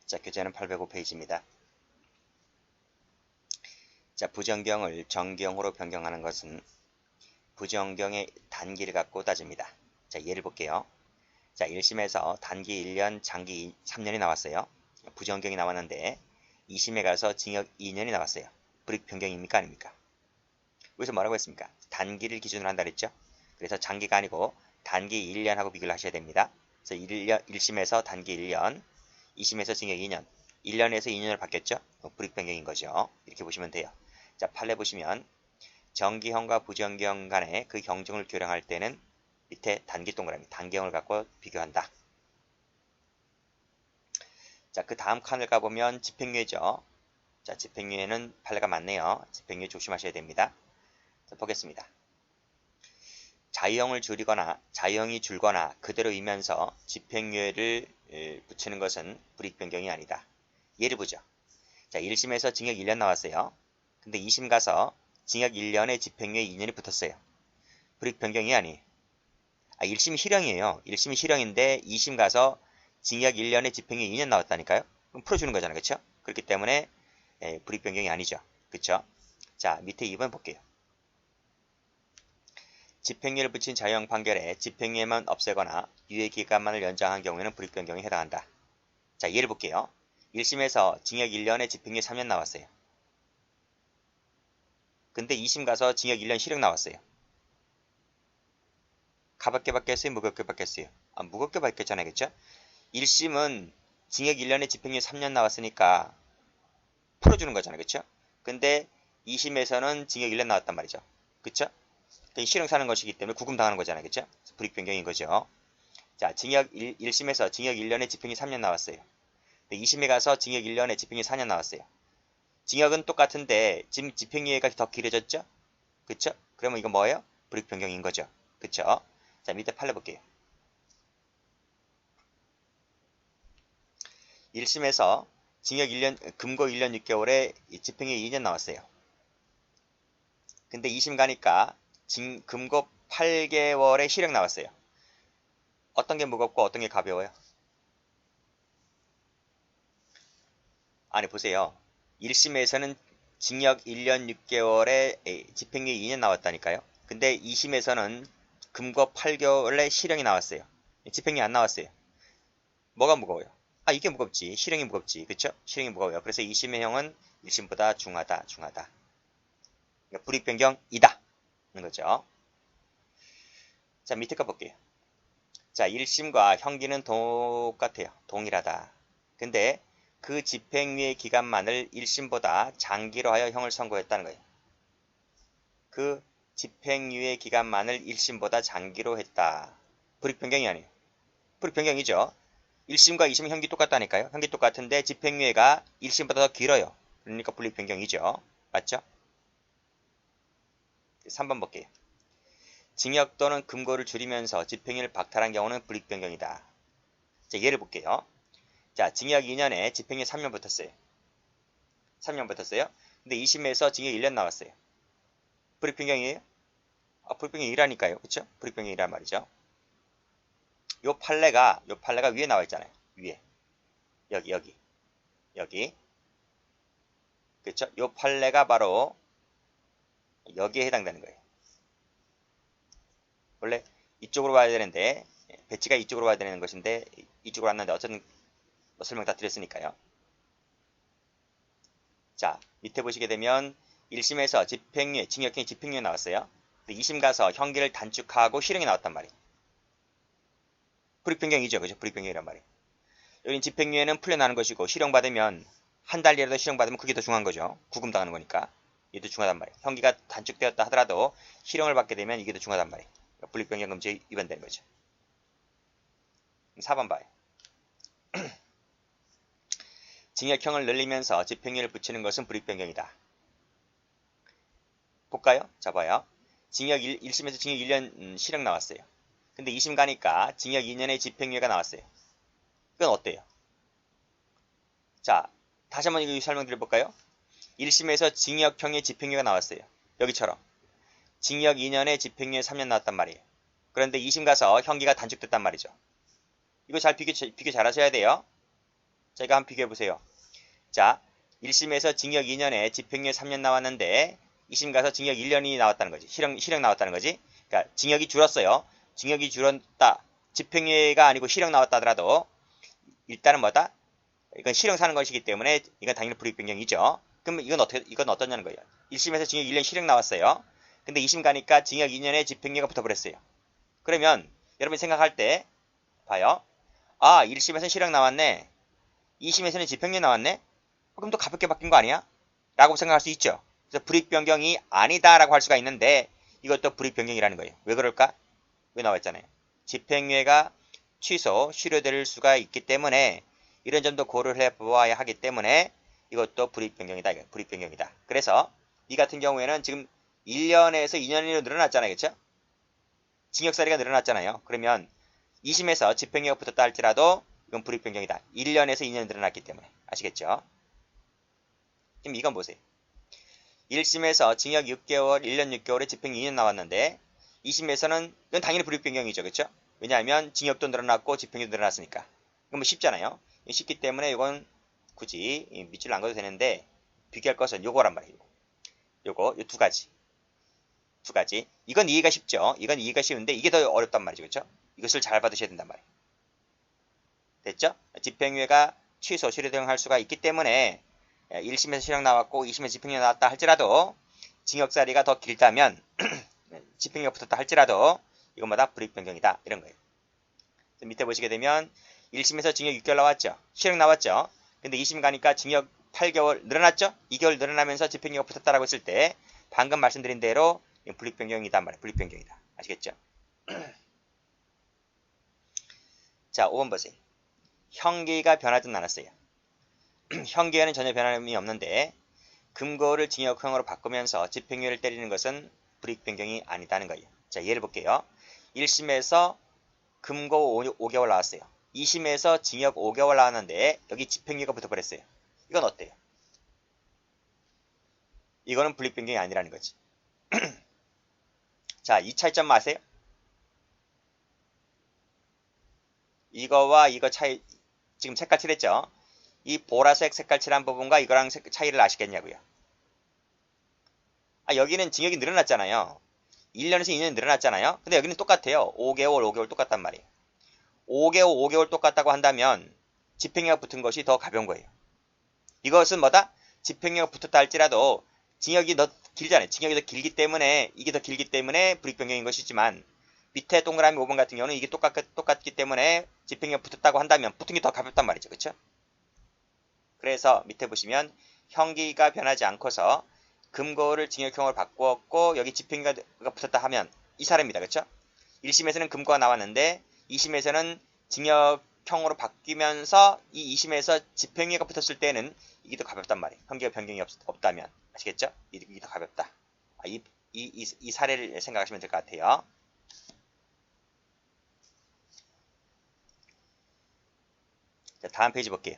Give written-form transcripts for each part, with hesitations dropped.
자, 교재는 805페이지입니다. 자, 부정경을 정경으로 변경하는 것은 부정경의 단기를 갖고 따집니다. 자, 예를 볼게요. 자, 1심에서 단기 1년, 장기 3년이 나왔어요. 부정경이 나왔는데 2심에 가서 징역 2년이 나왔어요. 불이익 변경입니까? 아닙니까? 여기서 뭐라고 했습니까? 단기를 기준으로 한다 그랬죠? 그래서 장기가 아니고 단기 1년하고 비교를 하셔야 됩니다. 그래서 1심에서 단기 1년, 2심에서 징역 2년, 1년에서 2년으로 바뀌었죠? 불이익 변경인 거죠. 이렇게 보시면 돼요. 자, 판례 보시면 정기형과 부정기형 간의 그 경중을 교량할 때는 밑에 단기 동그라미, 단기형을 갖고 비교한다. 자, 그 다음 칸을 가보면 집행유예죠. 자, 집행유예는 판례가 많네요. 집행유예 조심하셔야 됩니다. 자, 보겠습니다. 자유형을 줄이거나 자유형이 줄거나 그대로이면서 집행유예를 붙이는 것은 불이익 변경이 아니다. 예를 보죠. 자, 1심에서 징역 1년 나왔어요. 근데 2심 가서 징역 1년에 집행유예 2년이 붙었어요. 불이익 변경이 아니에요. 1심이 실형이에요. 1심이 실형인데 2심 가서 징역 1년에 집행유예 2년 나왔다니까요. 그럼 풀어주는 거잖아요. 그렇죠? 그렇기 때문에 불이익 변경이 아니죠. 그렇죠? 자, 밑에 2번 볼게요. 집행유예를 붙인 자유형 판결에 집행유예만 없애거나 유예기간만을 연장한 경우에는 불이익 변경에 해당한다. 자, 예를 볼게요. 1심에서 징역 1년에 집행유예 3년 나왔어요. 근데 2심 가서 징역 1년 실형 나왔어요. 가볍게 받겠어요? 무겁게 받겠어요? 무겁게 받겠잖아요. 그쵸? 1심은 징역 1년에 집행유예 3년 나왔으니까 풀어주는 거잖아요. 그쵸? 근데 2심에서는 징역 1년 나왔단 말이죠. 그쵸? 실형 사는 것이기 때문에 구금당하는 거잖아요. 그쵸? 불이익 변경인 거죠. 자, 1심에서 징역 1년에 집행유예 3년 나왔어요. 2심에 가서 징역 1년에 집행유예 4년 나왔어요. 징역은 똑같은데 지금 집행유예가 더 길어졌죠? 그쵸? 그러면 이거 뭐예요? 불이익 변경인 거죠. 그쵸? 자, 밑에 판례 볼게요. 1심에서 징역 1년, 금고 1년 6개월에 집행유예 2년 나왔어요. 근데 2심 가니까 금고 8개월에 실형 나왔어요. 어떤 게 무겁고 어떤 게 가벼워요? 아니, 보세요. 1심에서는 징역 1년 6개월에 집행유예 2년 나왔다니까요. 근데 2심에서는 금고 8개월에 실형이 나왔어요. 집행유예 안 나왔어요. 뭐가 무거워요? 이게 무겁지. 실형이 무겁지. 그쵸? 실형이 무거워요. 그래서 2심의 형은 1심보다 중하다. 그러니까 불이익 변경이다. 는 거죠. 자, 밑에 거 볼게요. 자, 1심과 형기는 똑같아요. 동일하다. 근데 그 집행유예 기간만을 1심보다 장기로 하여 형을 선고했다는 거예요. 그 집행유예 기간만을 1심보다 장기로 했다. 불이익 변경이 아니에요. 불이익 변경이죠. 1심과 2심 형기 똑같다니까요. 형기 똑같은데 집행유예가 1심보다 더 길어요. 그러니까 불이익 변경이죠. 맞죠? 3번 볼게요. 징역 또는 금고를 줄이면서 집행유예를 박탈한 경우는 불이익 변경이다. 자, 예를 볼게요. 자, 징역 2년에 집행유예 3년 붙었어요. 3년 붙었어요. 근데 2심에서 징역 1년 나왔어요. 불이익 변경이에요? 불이익 변경이라니까요. 그쵸? 불이익 변경이란 말이죠. 요 판례가 위에 나와 있잖아요. 위에. 여기. 그쵸? 요 판례가 바로 여기에 해당되는 거예요. 원래 이쪽으로 와야 되는데 배치가 이쪽으로 와야 되는 것인데 이쪽으로 왔는데 어쨌든 설명 다 드렸으니까요. 자, 밑에 보시게 되면 1심에서 집행유예, 징역형이 집행유예 나왔어요. 2심 가서 형기를 단축하고 실형이 나왔단 말이에요. 불이익 변경이죠. 그죠? 불이익 변경이란 말이에요. 여긴 집행유예는 풀려나는 것이고 실형 받으면 한 달이라도 실형 받으면 그게 더 중요한 거죠. 구금당하는 거니까. 이게 더 중요하단 말이에요. 형기가 단축되었다 하더라도 실형을 받게 되면 이게 더 중요하단 말이에요. 불이익 변경 금지에 위반되는 거죠. 4번 봐요. 징역형을 늘리면서 집행유예를 붙이는 것은 불이익 변경이다. 볼까요? 자, 봐요. 징역 1심에서 징역 1년 실형 나왔어요. 근데 2심 가니까 징역 2년의 집행유예가 나왔어요. 그건 어때요? 자, 다시 한번 이거 설명드려볼까요? 1심에서 징역형의 집행유예가 나왔어요. 여기처럼. 징역 2년에 집행유예 3년 나왔단 말이에요. 그런데 2심 가서 형기가 단축됐단 말이죠. 이거 잘 비교 잘 하셔야 돼요. 자, 이거 한번 비교해보세요. 자, 1심에서 징역 2년에 집행유예 3년 나왔는데 2심 가서 징역 1년이 나왔다는 거지. 실형 나왔다는 거지. 그러니까 징역이 줄었어요. 징역이 줄었다. 집행유예가 아니고 실형 나왔다 하더라도 일단은 뭐다? 이건 실형 사는 것이기 때문에 이건 당연히 불이익변경이죠. 그럼 이건 어떠냐는 거예요. 1심에서 징역 1년 실형 나왔어요. 근데 2심 가니까 징역 2년에 집행유예가 붙어버렸어요. 그러면 여러분이 생각할 때 봐요. 아, 1심에서는 실형 나왔네. 2심에서는 집행유예 나왔네. 그럼 또 가볍게 바뀐 거 아니야? 라고 생각할 수 있죠. 그래서 불이익변경이 아니다라고 할 수가 있는데 이것도 불이익변경이라는 거예요. 왜 그럴까? 왜 나와있잖아요. 집행유예가 취소, 실효될 수가 있기 때문에 이런 점도 고려를 해보아야 하기 때문에 이것도 불이익변경이다. 불이익변경이다. 그래서 이 같은 경우에는 지금 1년에서 2년으로 늘어났잖아요. 그렇죠? 징역살이가 늘어났잖아요. 그러면 2심에서 집행유예가 붙었다 할지라도 이건 불이익변경이다. 1년에서 2년 늘어났기 때문에. 아시겠죠? 지금 이건 보세요. 1심에서 징역 6개월, 1년 6개월에 집행 2년 나왔는데 2심에서는 이건 당연히 불이익변경이죠. 그렇죠? 왜냐하면 징역도 늘어났고 집행유예도 늘어났으니까. 이건 뭐 쉽잖아요. 쉽기 때문에 이건 굳이 밑줄 안 가도 되는데 비교할 것은 요거란 말이에요. 요거 요 두 가지. 두 가지. 이건 이해가 쉽죠. 이건 이해가 쉬운데 이게 더 어렵단 말이죠. 그렇죠? 이것을 잘 받으셔야 된단 말이에요. 됐죠? 집행유예가 취소, 실효등할 수가 있기 때문에 1심에서 실형 나왔고 2심에서 집행유예 나왔다 할지라도 징역살이가 더 길다면 집행유예가 붙었다 할지라도 이것마다 불이익변경이다. 이런 거예요. 밑에 보시게 되면 1심에서 징역 6개월 나왔죠. 실형 나왔죠. 근데 2심 가니까 징역 8개월 늘어났죠. 2개월 늘어나면서 집행유예가 붙었다라고 했을 때 방금 말씀드린 대로 불이익변경이다 말이에요. 불이익변경이다. 아시겠죠? 자, 5번 보세요. 형기가 변하진 않았어요. 형기에는 전혀 변함이 없는데 금고를 징역형으로 바꾸면서 집행유예를 때리는 것은 불이익변경이 아니다는 거예요. 자, 예를 볼게요. 1심에서 금고 5개월 나왔어요. 2심에서 징역 5개월 나왔는데 여기 집행유예가 붙어버렸어요. 이건 어때요? 이거는 불이익변경이 아니라는 거지. 자, 이 차이점 아세요? 이거와 이거 차이, 지금 색깔 칠했죠? 이 보라색 색깔 칠한 부분과 이거랑 차이를 아시겠냐고요? 아, 여기는 징역이 늘어났잖아요. 1년에서 2년 늘어났잖아요. 근데 여기는 똑같아요. 5개월, 5개월 똑같단 말이에요. 5개월, 5개월 똑같다고 한다면 집행유예가 붙은 것이 더 가벼운 거예요. 이것은 뭐다? 집행유예가 붙었다 할지라도 징역이 더 길잖아요. 징역이 더 길기 때문에 이게 더 길기 때문에 불이익변경인 것이지만 밑에 동그라미 5번 같은 경우는 이게 똑같기 때문에 집행유예가 붙었다고 한다면 붙은 게 더 가볍단 말이죠. 그렇죠? 그래서 밑에 보시면 형기가 변하지 않고서 금고를 징역형으로 바꾸었고 여기 집행유예가 붙었다 하면 이 사례입니다. 그렇죠? 1심에서는 금고가 나왔는데 2심에서는 징역형으로 바뀌면서 이 2심에서 집행유예가 붙었을 때는 이게 더 가볍단 말이에요. 형기가 변경이 없다면. 아시겠죠? 이게 더 가볍다. 이 사례를 생각하시면 될 것 같아요. 자, 다음 페이지 볼게요.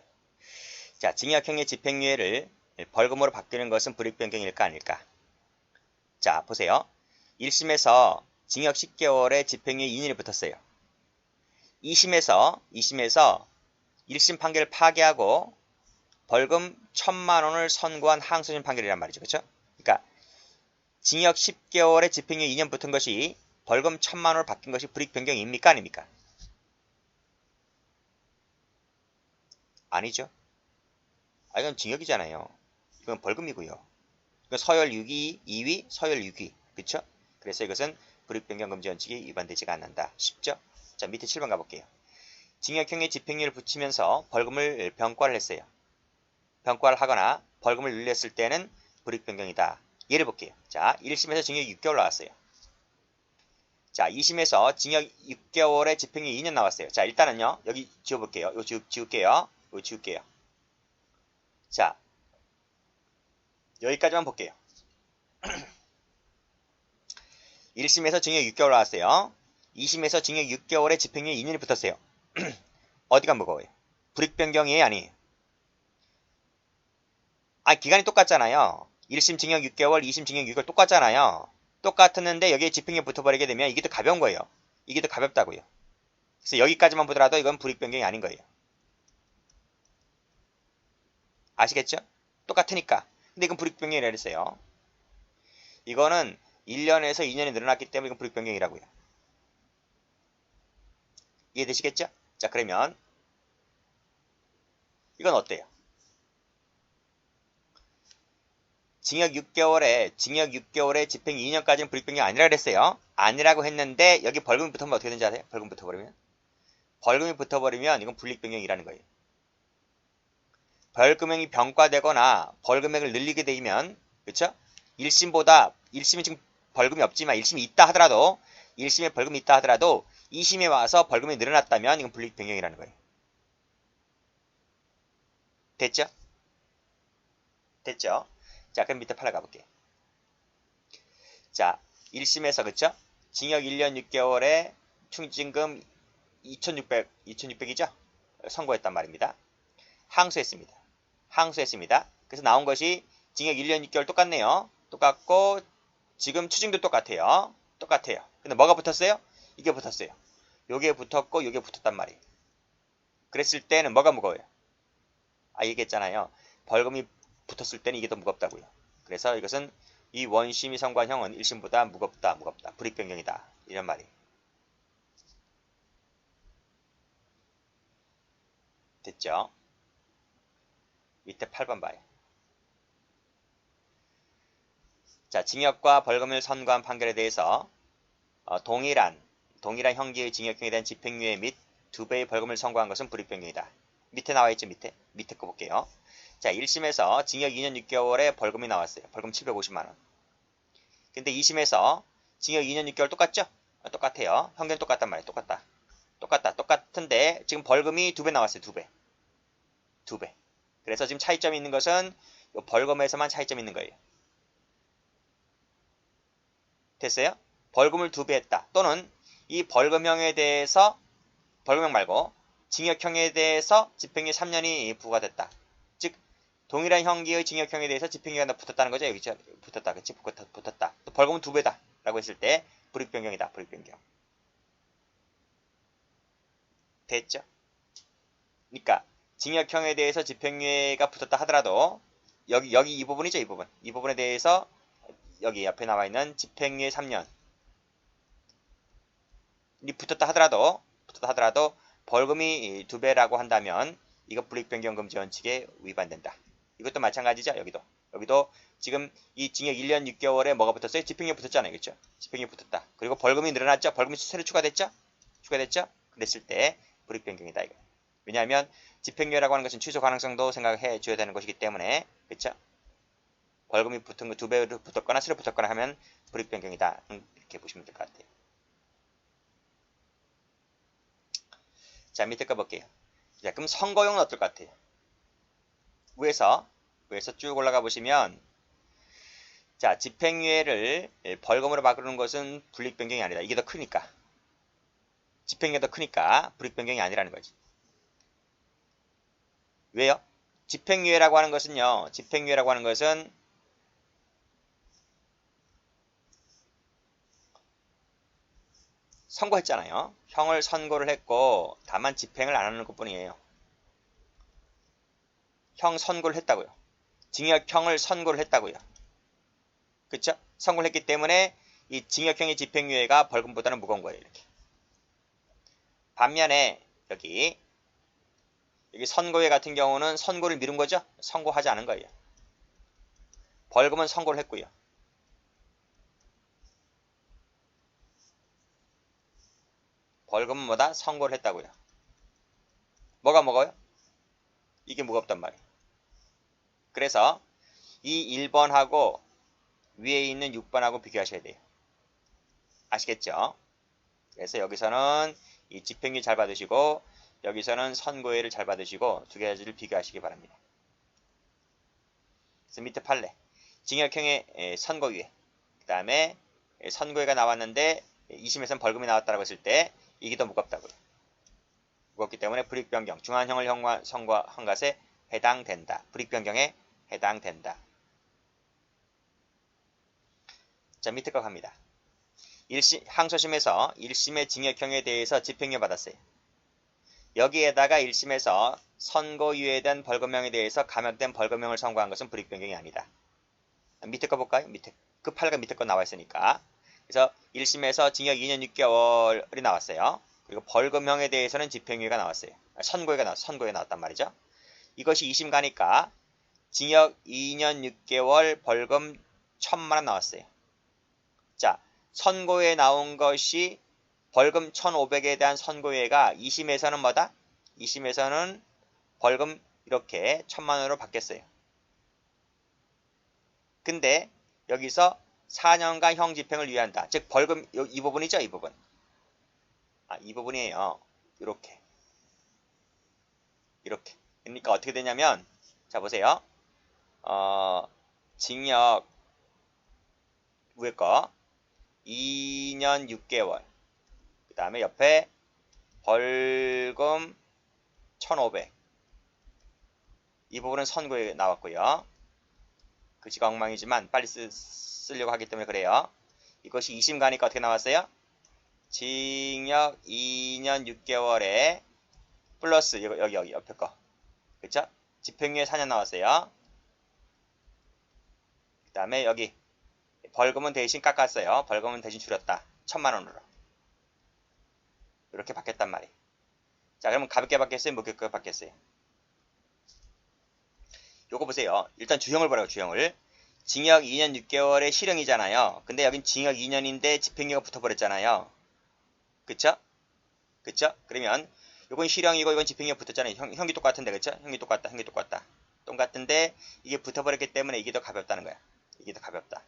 자, 징역형의 집행유예를 벌금으로 바뀌는 것은 불이익변경일까 아닐까? 자, 보세요. 1심에서 징역 10개월에 집행유예 2년이 붙었어요. 2심에서 1심 판결을 파기하고 벌금 1,000만 원을 선고한 항소심 판결이란 말이죠. 그렇죠? 그러니까 징역 10개월에 집행유예 2년 붙은 것이 벌금 1,000만 원을 바뀐 것이 불이익변경입니까? 아닙니까? 아니죠. 아, 이건 징역이잖아요. 이건 벌금이고요. 이건 서열 6위, 2위, 서열 6위. 그쵸? 그래서 이것은 불이익변경 금지 원칙이 위반되지가 않는다. 쉽죠? 자, 밑에 7번 가볼게요. 징역형의 집행유예를 붙이면서 벌금을 병과를 했어요. 병과를 하거나 벌금을 늘렸을 때는 불이익변경이다. 예를 볼게요. 자, 1심에서 징역 6개월 나왔어요. 자, 2심에서 징역 6개월에 집행유예 2년 나왔어요. 자, 일단은요. 여기 지워볼게요. 이거 지울게요. 이거 지울게요. 자, 여기까지만 볼게요. 1심에서 징역 6개월 나왔어요. 2심에서 징역 6개월에 집행유예 2년이 붙었어요. 어디가 무거워요? 불이익변경이에요? 아니에요? 아, 기간이 똑같잖아요. 1심 징역 6개월, 2심 징역 6개월 똑같잖아요. 똑같았는데 여기에 집행유예 붙어버리게 되면 이게 더 가벼운 거예요. 이게 더 가볍다고요. 그래서 여기까지만 보더라도 이건 불이익변경이 아닌 거예요. 아시겠죠? 똑같으니까. 근데 이건 불이익변경이라 그랬어요. 이거는 1년에서 2년이 늘어났기 때문에 이건 불이익변경이라고요. 이해되시겠죠? 자, 그러면 이건 어때요? 징역 6개월에 집행유 2년까지는 불이익변경 아니라 그랬어요. 아니라고 했는데 여기 벌금이 붙으면 어떻게 되는지 아세요? 벌금이 붙어버리면 이건 불이익변경이라는 거예요. 벌금형이 병과되거나 벌금액을 늘리게 되면, 그쵸? 1심이 지금 벌금이 없지만 1심이 있다 하더라도 1심에 벌금이 있다 하더라도 2심에 와서 벌금이 늘어났다면 이건 불이익변경이라는 거예요. 됐죠? 됐죠? 자, 그럼 밑에 팔로 가볼게요. 자, 1심에서 그쵸? 징역 1년 6개월에 충징금 2,600이죠? 선고했단 말입니다. 항소했습니다. 그래서 나온 것이 징역 1년 6개월 똑같네요. 똑같고 지금 추징도 똑같아요. 근데 뭐가 붙었어요? 이게 붙었어요. 요게 붙었고 요게 붙었단 말이에요. 그랬을 때는 뭐가 무거워요? 얘기했잖아요. 벌금이 붙었을 때는 이게 더 무겁다고요. 그래서 이것은 이 원심이 선고한 형은 1심보다 무겁다. 불이익변경이다. 이런 말이에요. 됐죠? 밑에 8번 봐요. 자, 징역과 벌금을 선고한 판결에 대해서 동일한 형기의 징역형에 대한 집행유예 및 2배의 벌금을 선고한 것은 불이익변경이다. 밑에 나와있죠. 밑에 거 볼게요. 자, 1심에서 징역 2년 6개월에 벌금이 나왔어요. 벌금 750만원. 근데 2심에서 징역 2년 6개월 똑같죠? 똑같아요. 형계는 똑같단 말이에요. 똑같은데 지금 벌금이 2배 나왔어요. 2배. 그래서 지금 차이점이 있는 것은 벌금에서만 차이점이 있는 거예요. 됐어요? 벌금을 2배 했다. 또는 이 벌금형 말고 징역형에 대해서 집행유예 3년이 부과됐다. 즉 동일한 형기의 징역형에 대해서 집행유예가 붙었다는 거죠. 여기 붙었다. 그치? 붙었다. 또 벌금은 2배다. 라고 했을 때 불이익변경이다. 불이익변경. 됐죠? 그러니까 징역형에 대해서 집행유예가 붙었다 하더라도 여기 이 부분이죠. 이 부분에 대해서 여기 옆에 나와 있는 집행유예 3년이 붙었다 하더라도 벌금이 2배라고 한다면 이거 불이익변경 금지 원칙에 위반된다. 이것도 마찬가지죠. 여기도 지금 이 징역 1년 6개월에 뭐가 붙었어요? 집행유예 붙었잖아요. 그렇죠? 집행유예 붙었다. 그리고 벌금이 늘어났죠. 벌금이 새로 추가됐죠? 그랬을 때 불이익변경이다. 이거. 왜냐하면 집행유예라고 하는 것은 취소 가능성도 생각해 줘야 되는 것이기 때문에, 그렇죠? 벌금이 붙은 거 2배로 붙었거나 새로 붙었거나 하면 불이익변경이다. 이렇게 보시면 될 것 같아요. 자, 밑에 거 볼게요. 자, 그럼 선고용은 어떨 것 같아요? 위에서 쭉 올라가 보시면, 자, 집행유예를 벌금으로 바꾸는 것은 불이익변경이 아니다. 이게 더 크니까. 집행유예가 더 크니까 불이익변경이 아니라는 거지. 왜요? 집행유예라고 하는 것은 선고했잖아요. 형을 선고를 했고 다만 집행을 안 하는 것뿐이에요. 형 선고를 했다고요. 징역형을 선고를 했다고요. 그쵸? 선고를 했기 때문에 이 징역형의 집행유예가 벌금보다는 무거운 거예요. 이렇게. 반면에 여기 선고유예 같은 경우는 선고를 미룬 거죠? 선고하지 않은 거예요. 벌금은 선고를 했고요. 벌금은 뭐다? 선고를 했다고요. 뭐가 무거워요? 이게 무겁단 말이에요. 그래서 이 1번하고 위에 있는 6번하고 비교하셔야 돼요. 아시겠죠? 그래서 여기서는 이 집행유예 잘 받으시고 여기서는 선고유예를 잘 받으시고 두 가지를 비교하시기 바랍니다. 그래서 밑에 판례. 징역형의 선고유예. 그 다음에 선고유예가 나왔는데 2심에서는 벌금이 나왔다고 했을 때 이게 더 무겁다고요. 무겁기 때문에 불이익변경, 중한형을 선고한 것에 해당된다. 불이익변경에 해당된다. 자, 밑에 거 갑니다. 항소심에서 1심의 징역형에 대해서 집행유예 받았어요. 여기에다가 1심에서 선고유예에 대한 벌금형에 대해서 감액된 벌금형을 선고한 것은 불이익변경이 아니다. 밑에 거 볼까요? 밑에 그 8가 밑에 거 나와 있으니까. 그래서 1심에서 징역 2년 6개월이 나왔어요. 그리고 벌금형에 대해서는 집행유예가 나왔어요. 선고유예가 나왔단 말이죠. 이것이 2심 가니까 징역 2년 6개월 벌금 1,000만 원 나왔어요. 자, 선고유예 나온 것이 벌금 1,500에 대한 선고유예가 2심에서는 뭐다? 2심에서는 벌금 이렇게 1,000만 원으로 바뀌었어요. 근데 여기서 4년간 형 집행을 유예한다. 즉 벌금 이 부분이죠, 이 부분. 이 부분이에요. 이렇게. 그러니까 어떻게 되냐면 자 보세요. 징역 위에 거 2년 6개월. 그 다음에 옆에 벌금 1,500. 이 부분은 선고에 나왔고요. 글씨가 엉망이지만 빨리 쓰려고 하기 때문에 그래요. 이것이 2심 가니까 어떻게 나왔어요? 징역 2년 6개월에 플러스 여기 옆에 거. 그쵸? 집행유예 4년 나왔어요. 그 다음에 여기 벌금은 대신 깎았어요. 벌금은 대신 줄였다. 1,000만 원으로. 이렇게 바뀌었단 말이에요. 자, 그러면 가볍게 바뀌었어요? 무겁게 바뀌었어요? 요거 보세요. 일단 주형을 보라고, 주형을. 징역 2년 6개월의 실형이잖아요. 근데 여긴 징역 2년인데 집행유예가 붙어버렸잖아요. 그쵸? 그러면 요건 실형이고 이건 집행유예 붙었잖아요. 형이 똑같은데, 그쵸? 형이 똑같다. 똑같은데 이게 붙어버렸기 때문에 이게 더 가볍다는 거야. 이게 더 가볍다.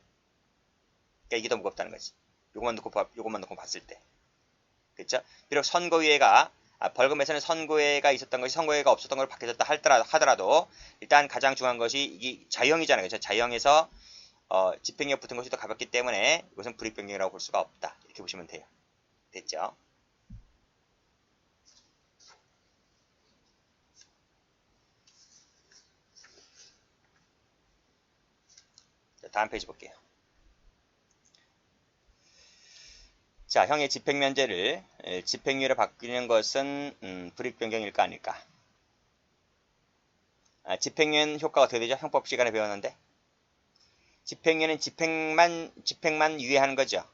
그러니까 이게 더 무겁다는 거지. 요것만 놓고 봤을 때. 그쵸? 비록 선고유예가 벌금에서는 선고유예가 있었던 것이 선고유예가 없었던 걸 바뀌었다 하더라도 일단 가장 중요한 것이 이게 자유형이잖아요. 그쵸? 자유형에서 집행유예 붙은 것이 더 가볍기 때문에 이것은 불이익변경이라고 볼 수가 없다. 이렇게 보시면 돼요. 됐죠? 자, 다음 페이지 볼게요. 자, 형의 집행면제를 집행유예로 바뀌는 것은 불이익변경일까 아닐까? 집행유예는 효과가 어떻게 되죠? 형법 시간에 배웠는데 집행유예는 집행만 유예하는 거죠.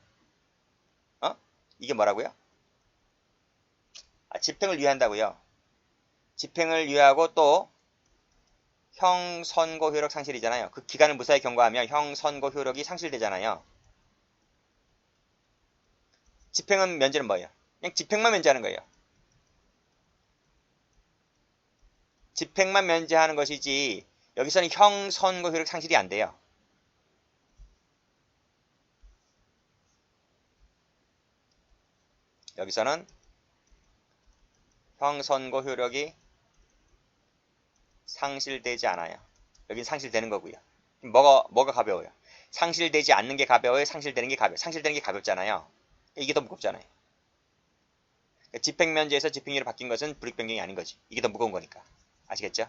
이게 뭐라고요? 집행을 유예한다고요. 집행을 유예하고 또 형 선고 효력 상실이잖아요. 그 기간을 무사히 경과하면 형 선고 효력이 상실되잖아요. 집행은 면제는 뭐예요? 그냥 집행만 면제하는 거예요. 집행만 면제하는 것이지 여기서는 형 선고 효력 상실이 안 돼요. 여기서는 형 선고 효력이 상실되지 않아요. 여긴 상실되는 거고요. 뭐가 가벼워요? 상실되지 않는 게 가벼워요? 상실되는 게 가벼워요? 상실되는 게 가볍잖아요. 이게 더 무겁잖아요. 집행면제에서 집행유예로 바뀐 것은 불이익변경이 아닌 거지. 이게 더 무거운 거니까. 아시겠죠?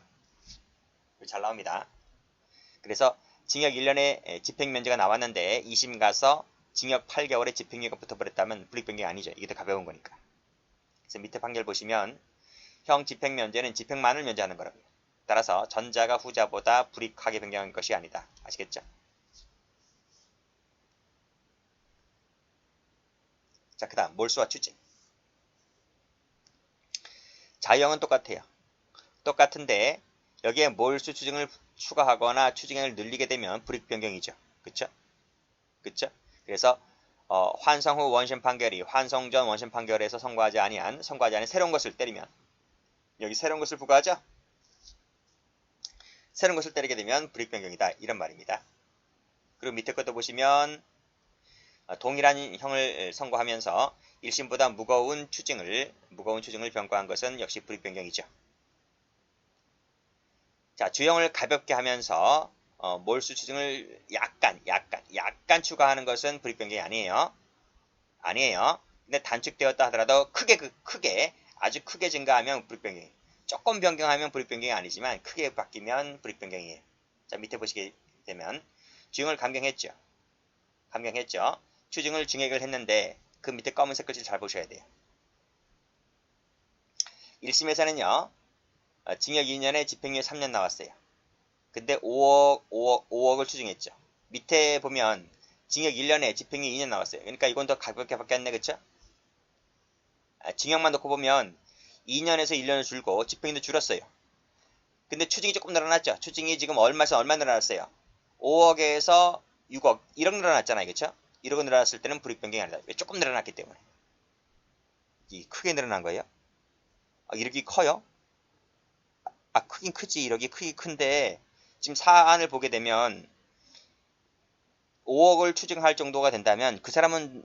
잘 나옵니다. 그래서 징역 1년에 집행면제가 나왔는데 2심 가서 징역 8개월에 집행유예가 붙어버렸다면 불이익변경이 아니죠. 이게 더 가벼운 거니까. 그래서 밑에 판결 보시면 형 집행면제는 집행만을 면제하는 거라고요. 따라서 전자가 후자보다 불이익하게 변경한 것이 아니다. 아시겠죠? 자, 그 다음 몰수와 추징. 자유형은 똑같아요. 똑같은데 여기에 몰수 추징을 추가하거나 추징액을 늘리게 되면 불이익변경이죠. 그쵸? 그래서 환송 후 원심 판결이 환송 전 원심 판결에서 선고하지 아니한 새로운 것을 때리면 여기 새로운 것을 부과하죠? 새로운 것을 때리게 되면 불이익변경이다. 이런 말입니다. 그리고 밑에 것도 보시면 동일한 형을 선고하면서 1심보다 무거운 추징을 병과한 것은 역시 불이익변경이죠. 자, 주형을 가볍게 하면서 몰수 추징을 약간 추가하는 것은 불이익변경이 아니에요. 근데 단축되었다 하더라도 아주 크게 증가하면 불이익변경이에요. 조금 변경하면 불이익변경이 아니지만 크게 바뀌면 불이익변경이에요. 자, 밑에 보시게 되면 주형을 감경했죠. 추징을 증액을 했는데 그 밑에 검은색 글씨를 잘 보셔야 돼요. 1심에서는요. 징역 2년에 집행유예 3년 나왔어요. 근데 5억을 추징했죠. 밑에 보면 징역 1년에 집행유예 2년 나왔어요. 그러니까 이건 더 가볍게 바뀌었네, 그쵸? 징역만 놓고 보면 2년에서 1년을 줄고 집행유예도 줄었어요. 근데 추징이 조금 늘어났죠. 추징이 지금 얼마 늘어났어요? 5억에서 6억, 1억 늘어났잖아요, 그쵸? 1억 늘어났을 때는 불이익변경이 아니다. 왜? 조금 늘어났기 때문에. 크게 늘어난 거예요? 이렇게 커요? 크긴 크지. 이렇게 크기 큰데 지금 사안을 보게 되면 5억을 추징할 정도가 된다면 그 사람은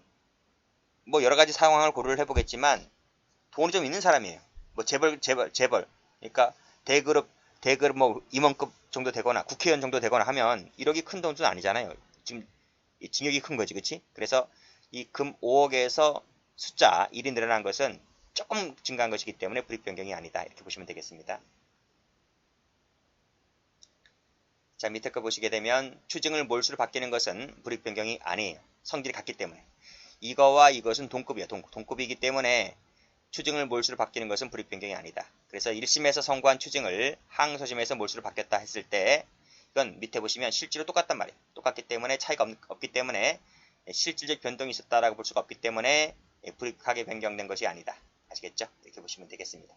뭐 여러 가지 상황을 고려를 해보겠지만 돈이 좀 있는 사람이에요. 뭐 재벌. 그러니까 대그룹 뭐 임원급 정도 되거나 국회의원 정도 되거나 하면 1억이 큰 돈은 아니잖아요. 지금 징역이 큰 거지, 그치? 그래서 이 금 5억에서 숫자 1이 늘어난 것은 조금 증가한 것이기 때문에 불이익변경이 아니다. 이렇게 보시면 되겠습니다. 자, 밑에 거 보시게 되면 추징을 몰수로 바뀌는 것은 불이익변경이 아니에요. 성질이 같기 때문에. 이거와 이것은 동급이에요. 동급이기 때문에 추징을 몰수로 바뀌는 것은 불이익변경이 아니다. 그래서 1심에서 선고한 추징을 항소심에서 몰수로 바뀌었다 했을 때 이건 밑에 보시면 실질로 똑같단 말이에요. 똑같기 때문에 차이가 없기 때문에 실질적 변동이 있었다라고 볼 수가 없기 때문에 불이익하게 변경된 것이 아니다. 아시겠죠? 이렇게 보시면 되겠습니다.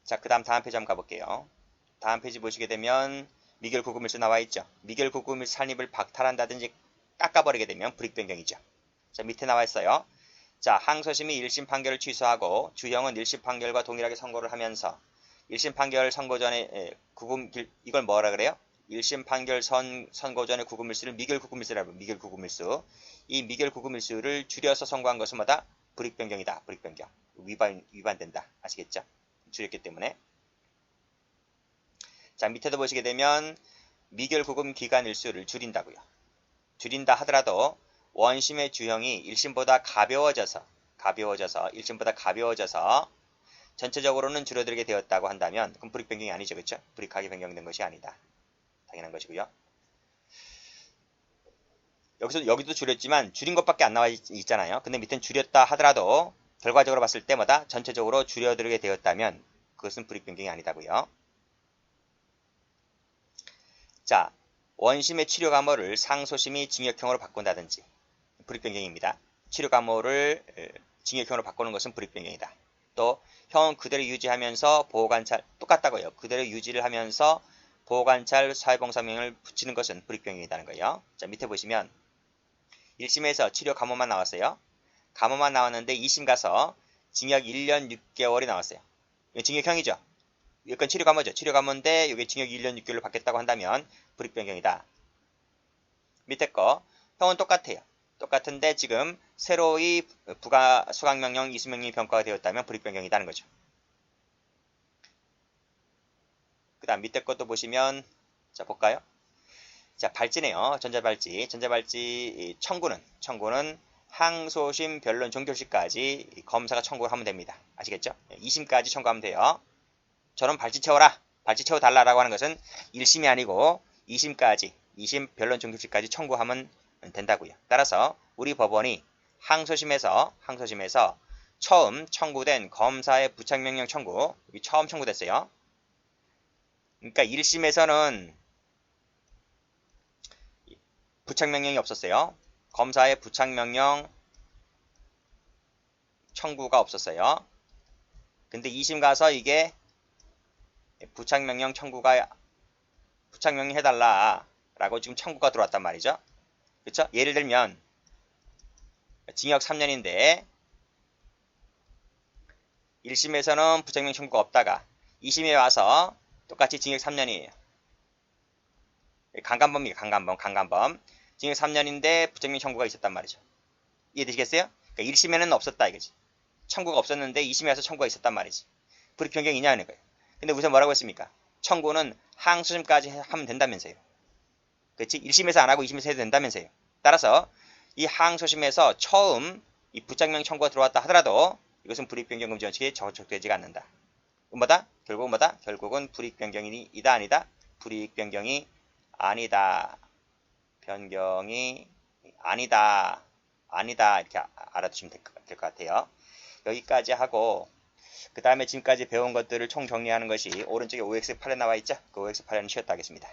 자, 그 다음 페이지 한번 가볼게요. 다음 페이지 보시게 되면 미결 구금일수 나와 있죠. 미결 구금일수 산입을 박탈한다든지 깎아버리게 되면 불이익변경이죠. 자, 밑에 나와 있어요. 자, 항소심이 1심 판결을 취소하고 주형은 1심 판결과 동일하게 선고를 하면서 1심 판결 선고 전에 이걸 뭐라 그래요? 1심 판결 선고 전에 구금일수를 미결 구금일수라고 해요. 미결 구금일수. 이 미결 구금일수를 줄여서 선고한 것은 뭐다? 불이익변경이다. 불이익변경. 위반된다. 아시겠죠? 줄였기 때문에. 자, 밑에도 보시게 되면 미결 구금 기간 일수를 줄인다고요. 줄인다 하더라도 원심의 주형이 1심보다 가벼워져서 1심보다 가벼워져서 전체적으로는 줄어들게 되었다고 한다면 그럼 불이익변경이 아니죠. 그렇죠? 불이익하게 변경된 것이 아니다. 당연한 것이고요. 여기도 줄였지만 줄인 것밖에 안 나와 있잖아요. 근데 밑엔 줄였다 하더라도 결과적으로 봤을 때마다 전체적으로 줄여들게 되었다면 그것은 불이익변경이 아니다고요. 자, 원심의 치료감호를 상소심이 징역형으로 바꾼다든지 불이익변경입니다. 치료감호를 징역형으로 바꾸는 것은 불이익변경이다. 또 형은 그대로 유지하면서 보호관찰 똑같다고요. 그대로 유지를 하면서 보호관찰 사회봉사명령을 붙이는 것은 불이익변경이라는 거예요. 자, 밑에 보시면 1심에서 치료감호만 나왔어요. 감호만 나왔는데 2심 가서 징역 1년 6개월이 나왔어요. 이건 징역형이죠. 이건 치료감호죠. 치료감호인데 이게 징역 1년 6개월로 바뀌었다고 한다면 불이익변경이다. 밑에 거 형은 똑같아요. 똑같은데 지금 새로이 부가 수강명령 이수명령이 병가가 되었다면 불이익변경이라는 거죠. 그 다음 밑에 것도 보시면 자 볼까요? 자, 발지네요. 전자발지 청구는 항소심 변론 종결시까지 검사가 청구를 하면 됩니다. 아시겠죠? 2심까지 청구하면 돼요. 저런 발지 채워라. 발지 채워달라라고 하는 것은 1심이 아니고 2심까지 2심 변론 종결시까지 청구하면 된다고요. 따라서 우리 법원이 항소심에서 처음 청구된 검사의 부착명령 청구, 여기 처음 청구됐어요. 그러니까 1심에서는 부착명령이 없었어요. 검사의 부착명령 청구가 없었어요. 근데 2심 가서 이게 부착명령 해달라 라고 지금 청구가 들어왔단 말이죠. 그쵸? 예를 들면 징역 3년인데 1심에서는 부착명령 청구가 없다가 2심에 와서 똑같이 징역 3년이에요. 강간범이에요. 강간범. 징역 3년인데 부착명령 청구가 있었단 말이죠. 이해되시겠어요? 그러니까 1심에는 없었다 이거지. 청구가 없었는데 2심에 와서 청구가 있었단 말이지. 불이익변경이냐는 거예요. 근데 우선 뭐라고 했습니까? 청구는 항소심까지 하면 된다면서요. 그렇지? 1심에서 안 하고 2심에서 해도 된다면서요. 따라서 이 항소심에서 처음 이 부착명령 청구가 들어왔다 하더라도 이것은 불이익변경 금지 원칙에 저촉되지가 않는다. 결국은 뭐다? 결국은 불이익변경이다 아니다? 불이익변경이 아니다. 변경이 아니다. 아니다 이렇게 알아두시면 될 것 같아요. 여기까지 하고 그 다음에 지금까지 배운 것들을 총 정리하는 것이 오른쪽에 OX8에 나와 있죠. 그 OX8에는 쉬었다 하겠습니다.